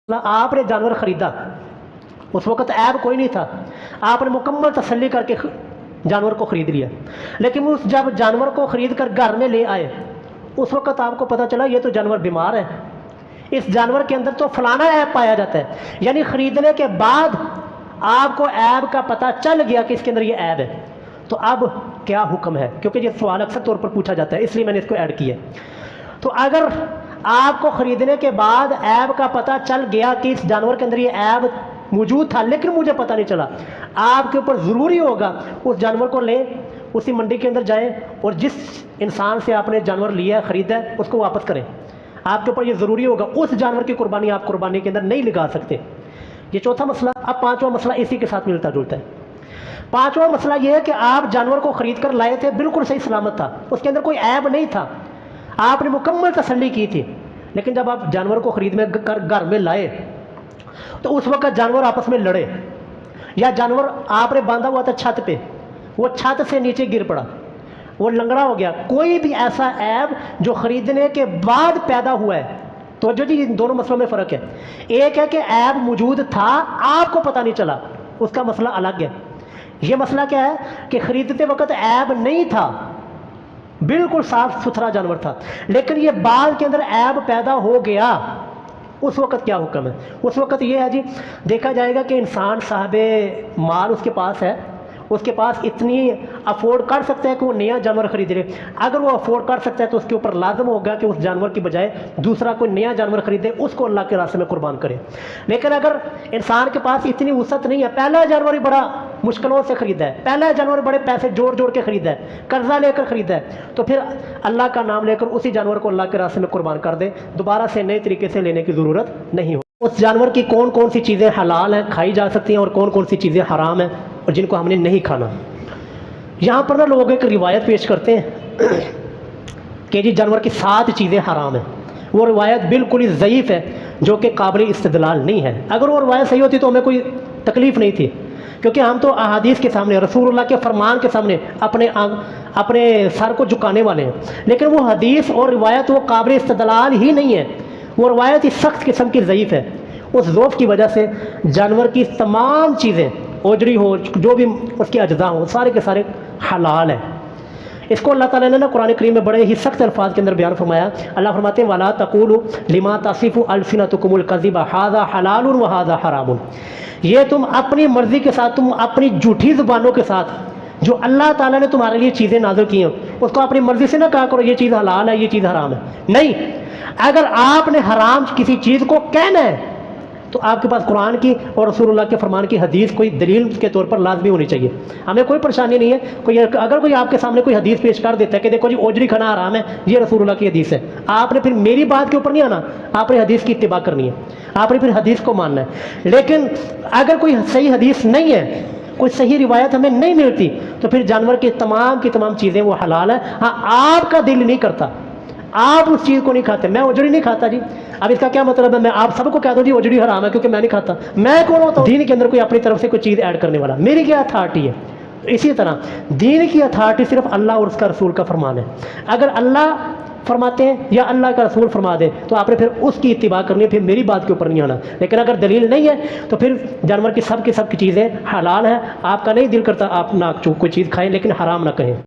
आपने जानवर ख़रीदा, उस वक़्त ऐब कोई नहीं था, आपने मुकम्मल तसल्ली करके जानवर को ख़रीद लिया। लेकिन उस जब जानवर को ख़रीद कर घर में ले आए, उस वक़्त आपको पता चला ये तो जानवर बीमार है, इस जानवर के अंदर तो फलाना ऐब पाया जाता है। यानी ख़रीदने के बाद आपको ऐब का पता चल गया कि इसके अंदर ये ऐब है, तो अब क्या हुक्म है? क्योंकि ये सवाल अक्सर तौर पर पूछा जाता है, इसलिए मैंने इसको ऐड किया। तो अगर आपको ख़रीदने के बाद ऐब का पता चल गया कि इस जानवर के अंदर ये ऐब मौजूद था लेकिन मुझे पता नहीं चला, आपके ऊपर ज़रूरी होगा उस जानवर को लें, उसी मंडी के अंदर जाएं और जिस इंसान से आपने जानवर लिया है, ख़रीदा है, उसको वापस करें। आपके ऊपर ये ज़रूरी होगा, उस जानवर की कुर्बानी आप कुर्बानी के अंदर नहीं लगा सकते। ये चौथा मसला। अब पाँचवा मसला इसी के साथ मिलता जुलता है। पाँचवा मसला ये है कि आप जानवर को ख़रीद कर लाए थे, बिल्कुल सही सलामत था, उसके अंदर कोई ऐब नहीं था, आपने मुकम्मल तसल्ली की थी। लेकिन जब आप जानवर को ख़रीद में कर घर में लाए तो उस वक्त जानवर आपस में लड़े, या जानवर आपने बांधा हुआ था छत पे, वो छत से नीचे गिर पड़ा, वो लंगड़ा हो गया। कोई भी ऐसा ऐब जो ख़रीदने के बाद पैदा हुआ है, तो जो जी इन दोनों मसलों में फ़र्क है। एक है कि ऐब मौजूद था, आपको पता नहीं चला, उसका मसला अलग है। ये मसला क्या है कि ख़रीदते वक्त ऐब नहीं था, बिल्कुल साफ सुथरा जानवर था, लेकिन ये बाद के अंदर ऐब पैदा हो गया, उस वक़्त क्या हुक्म है? उस वक़्त ये है जी, देखा जाएगा कि इंसान साहबे माल उसके पास है, उसके पास इतनी अफोर्ड कर सकता है कि वो नया जानवर ख़रीद ले। अगर वो अफोर्ड कर सकता है तो उसके ऊपर लाजम होगा कि उस जानवर की बजाय दूसरा कोई नया जानवर ख़रीदे, उसको अल्लाह के रास्ते में कुर्बान करे। लेकिन अगर इंसान के पास इतनी वसअत नहीं है, पहला जानवर ही बड़ा मुश्किलों से ख़रीदा है, पहला जानवर बड़े पैसे जोड़ जोड़ के ख़रीदा है, कर्जा लेकर ख़रीदा है, तो फिर अल्लाह का नाम लेकर उसी जानवर को अल्लाह के रास्ते में कुर्बान कर दे, दोबारा से नए तरीके से लेने की ज़रूरत नहीं हो। उस जानवर की कौन कौन सी चीज़ें हलाल हैं, खाई जा सकती हैं, और कौन कौन सी चीज़ें हराम हैं और जिनको हमने नहीं खाना। यहाँ पर ना लोग एक रिवायत पेश करते हैं कि जी जानवर की 7 चीज़ें हराम हैं। वो रिवायत बिल्कुल ही ज़ईफ़ है, जो कि काबिल इस्तिदलाल नहीं है। अगर वो रिवायत सही होती तो हमें कोई तकलीफ़ नहीं थी, क्योंकि हम तो अहादीस के सामने, रसूलुल्लाह के फरमान के सामने अपने सर को झुकाने वाले हैं। लेकिन वो हदीस और रिवायत वो काबिल इस्तिदलाल ही नहीं है, वो रिवायत ही सख्त किस्म की ज़ईफ़ है। उस ज़ौफ़ की वजह से जानवर की तमाम चीज़ें, ओजड़ी हो, जो भी उसके अज्जा हों, सारे के सारे हलाल हैं। इसको अल्लाह ताला ने ना कुरान करीम में बड़े ही सख्त अल्फाज के अंदर बयान फरमाया। अल्लाह फरमाते हैं वला तक़ूलू लिमा तसिफ़ु अल्सिनतुकुमुल कज़िबा हाज़ा हलालुन व हाज़ा हरामुन। ये तुम अपनी मर्ज़ी के साथ, तुम अपनी झूठी ज़ुबानों के साथ जो अल्लाह ताला ने तुम्हारे लिए चीज़ें नाज़िल की हैं, उसको अपनी मर्ज़ी से ना कहा करो ये चीज़ हलाल है, ये चीज़ हराम है। नहीं, अगर आपने हराम किसी चीज़ को कहना है तो आपके पास कुरान की और रसूलुल्लाह के फरमान की हदीस कोई दलील के तौर पर लाजमी होनी चाहिए। हमें कोई परेशानी नहीं है, अगर कोई आपके सामने कोई हदीस पेश कर देता है कि देखो जी ओजड़ी खाना हराम है, ये रसूलुल्लाह की हदीस है, आपने फिर मेरी बात के ऊपर नहीं आना, आपने हदीस की इत्तिबा करनी है, आपने फिर हदीस को मानना है। लेकिन अगर कोई सही हदीस नहीं है, कोई सही रिवायत हमें नहीं मिलती, तो फिर जानवर की तमाम चीज़ें वो हलाल है। हाँ, आपका दिल नहीं करता, आप उस चीज़ को नहीं खाते। मैं ओजड़ी नहीं खाता जी, अब इसका क्या मतलब है? मैं आप सबको कह दूँ जी ओजड़ी हराम है क्योंकि मैं नहीं खाता, मैं कौन होता हूँ दीन के अंदर कोई अपनी तरफ से कोई चीज़ ऐड करने वाला? मेरी क्या अथॉरिटी है? इसी तरह दीन की अथॉरिटी सिर्फ अल्लाह और उसका रसूल का फरमान है। अगर अल्लाह फरमाते हैं या अल्लाह का रसूल फरमा दे तो आपने फिर उसकी इत्तिबा करनी है, फिर मेरी बात के ऊपर नहीं आना। लेकिन अगर दलील नहीं है तो फिर जानवर की सब की चीज़ें हलाल हैं, आपका नहीं दिल करता आप ना कोई चीज़ खाएं, लेकिन हराम ना कहें।